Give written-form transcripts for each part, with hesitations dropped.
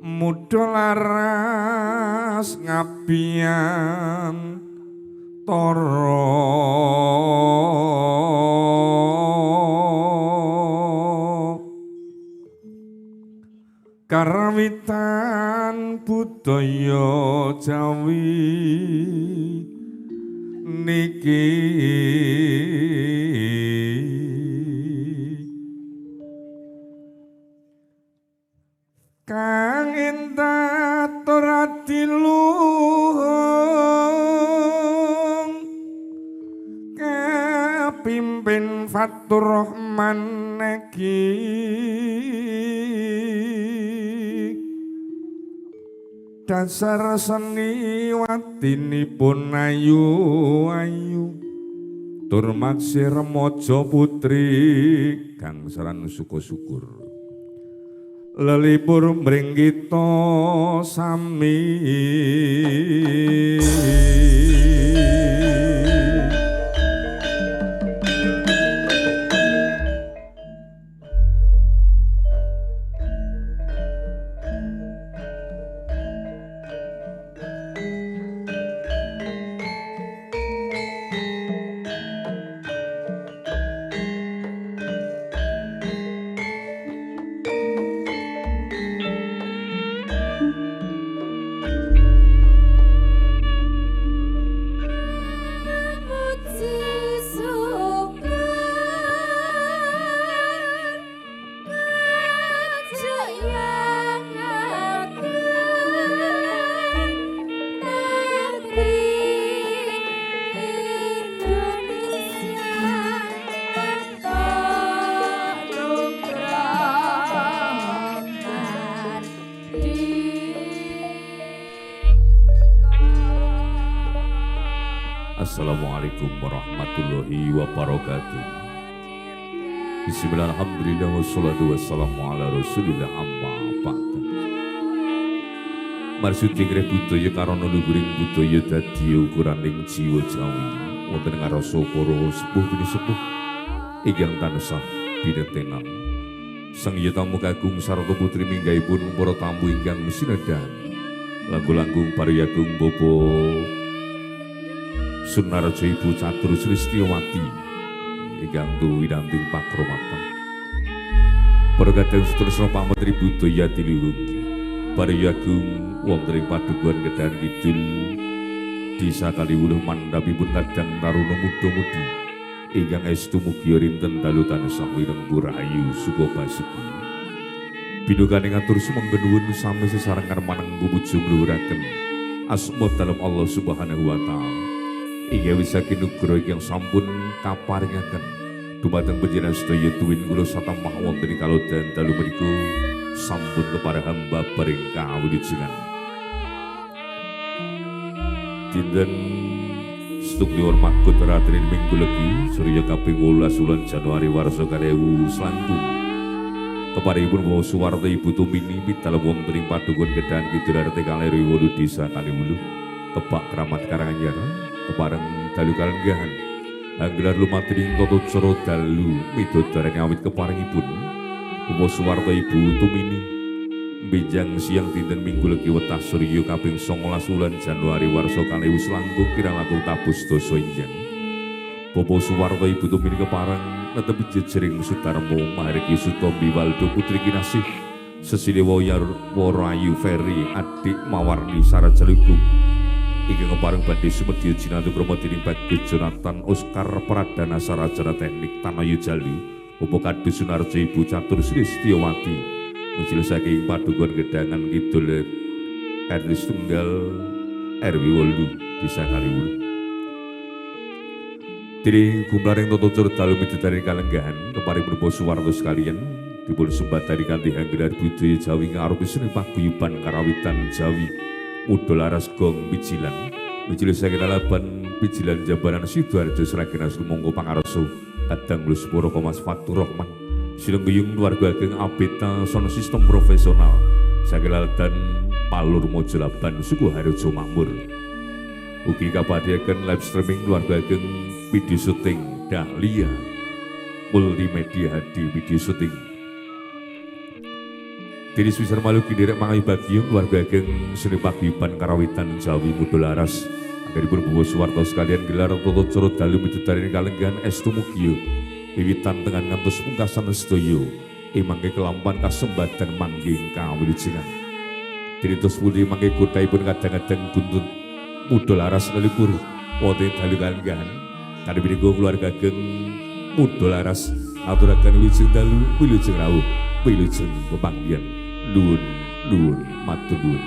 Mudha laras ngabian tara karawitan budaya Jawi niki kang endah toratiluhung kapimpin Faturrahman niki dasar seni watinipun ayu-ayu tur maksih remaja putri kang saran syukur-syukur lelipur mringgita sami Assalamualaikum warahmatullahi wabarakatuh. Bismillah, alhamdulillah, wassalatu wassalamu ala rasulillah amma ba'da. Marsudi ngreh budaya karana luhuring budaya dadi ukuraning jiwa Jawi wonten ngarasa para sepuh bini sepuh ingkang tansah binetenan. Sang tamu kagung sarta putri minggahipun para tamu ingkang sinedan langkung pariyagung Bapa Sunarjo Ibu Catur Sristiawati ingkang tuwinanting pakramatan. Para kadang sedherek pametri budaya tiluhung pariyagung wonten ing padukuhan Kedahan Kidul Desa Kaliwuluh mandhapipun kadang taruna muda-mudi ingkang estu mugi rinten dalu tansah winengku rahayu suka basuki. Binukaning atur sumangga nuwun sami sesarengan manengku puji ngluhuraken asma dalem Allah Subhanahu wa taala. Inggih wisaki nugroho ingkang sampun kaparingaken dumateng panjenengan sedaya tuwin kula satamah wonten ing kalodhan dalu menika sampun kepareng hamba paring kawilujengan. Dinten Setukli hormat putra-putri minggu legi Surya kaping 18 bulan Januari warsa 2000 selangkung keparengipun Bawa Suwarto Ibu Tumini pitala wonten ing padukuhan Kedahan Kidul RT Kaliwuluh Desa Kaliwuluh Tebak Kramat Karanganyar kepareng dalu kalenggahan anggelar lumatring toto cara dalu midodareng awit keparengipun Bawa Suwarto Ibu Tumini benjang siang dinten Minggu Legi wetah Surya kaping 19 bulan Januari warsa 2000 selangkung kirang langkung tabus dosa enjang. Bawa Suwarto Ibu Tumini kepareng netepi jejering Sudarmo Mahargi Sutombi Waldo Putri Kinasih Sesile Warayu Ferry adik Mawarni Sarajalugung ingkang kepareng badhe sumedya jinantu krama dening Bagus Jonathan Oscar Pradana Sarajana Teknik Tanayu Jalu Bapak Kadus Sunarjo Ibu Catur Sristiawati muncul saking padukuhan Gedangan Kidul RW Tunggal RW 8 Desa Kaliwuluh. Diri gumlaring toto tur dalu midodareng kalenggahan kepareng Bapak Suwarto sekalian dipun sumbatani kanthi anggelar budaya Jawi ngarupi seni paguyuban karawitan Jawi Muda laras gong pijilan Mijil saking lalaban pijilan Jambaran Sidoarjo Sragen Asrumangga pangarso kadang lus pura Mas Faturrahman Sinengguyung keluarga ageng Abeta sound sistem profesional saking laladan Palur Mojolaban Suku Harjo Makmur ugi kapadhaken live streaming keluarga ageng video syuting Dahlia Multimedia HD video syuting Dini Swisar Maluki direk mangayu bagiyo keluarga ageng seni paguyuban karawitan Jawi Mudolaras anggenipun bawa suwarto sekalian gelar toto corot dalu midodari kalenggan estu mugiyo wiwitan tengan ngantos pungkasan sedaya mangke kelampan kasembatan mangging kawilujengan dini tos putri mangke kotaipun kadang-kadang guntun Mudolaras nelipur wonten dalu kalenggan kadhemenika keluarga ageng Mudolaras aturaken wilujeng dalu wilujeng rawuh wilujeng pepanggihan nuwun matur nuwun.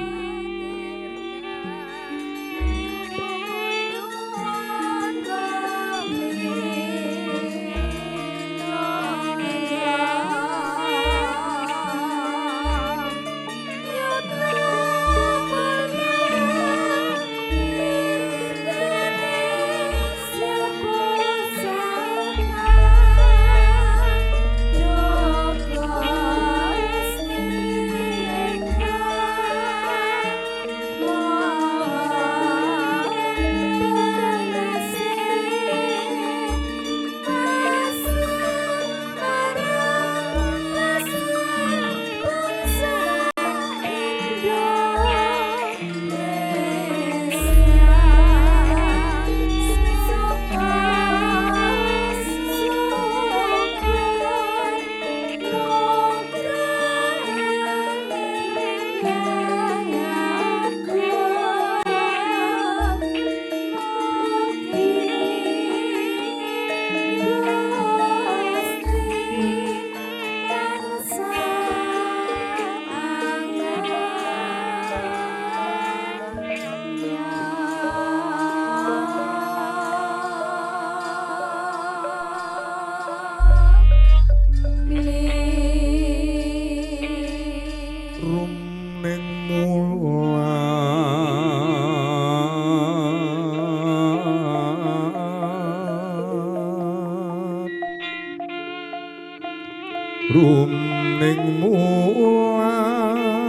Rumning mulat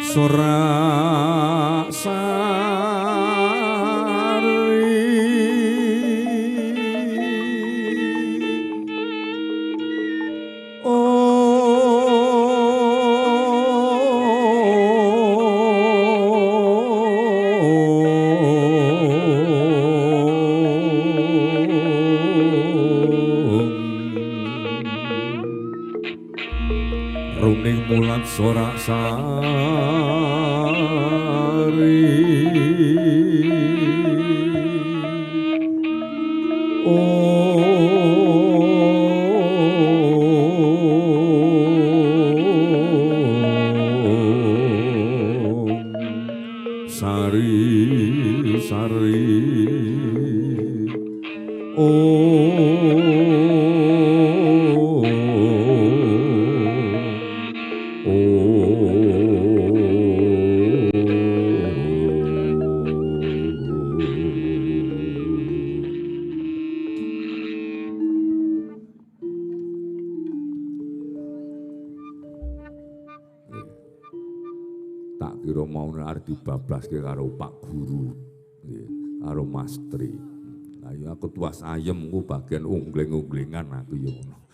sorak sorak sari sari sari tak kira mau arep dibablaske karo Pak Guru nggih karo Mas Tri. Lah ya aku tuas ayem ku bagian unggling-unglingan aku ya ngono.